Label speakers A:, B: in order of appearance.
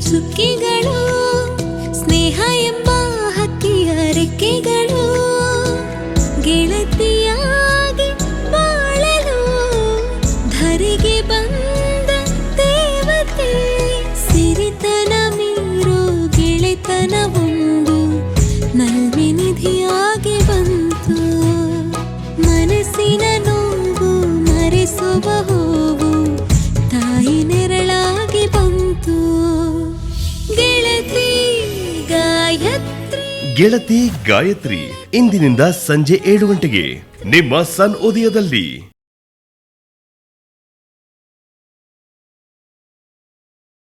A: ಚುಕ್ಕಿಗಳು ಸ್ನೇಹ ಎಂಬ ಹಕ್ಕಿಯ ರೆಕ್ಕೆಗಳು ಗೆಳತಿಯಾಗಿ ಬಾಳಲು ಧರೆಗೆ ಬಂದ ದೇವತೆ ಸಿರಿತನ ಮೀರೋ ಗೆಳೆತನವೊಂದು ನಲ್ಮೆ ನಿಧಿಯಾಗಿ ಬಂತು ಮನಸ್ಸಿನ ನೋವು ಮರೆಸುವ ಹೋವು ತಾಯಿ ನೆರಳಾಗಿ ಬಂತು
B: ಗೆಳತಿ ಗಾಯತ್ರಿ ಇಂದಿನಿಂದ ಸಂಜೆ 7 ಗಂಟೆಗೆ ನಿಮ್ಮ ಸನ್ ಉದಯದಲ್ಲಿ.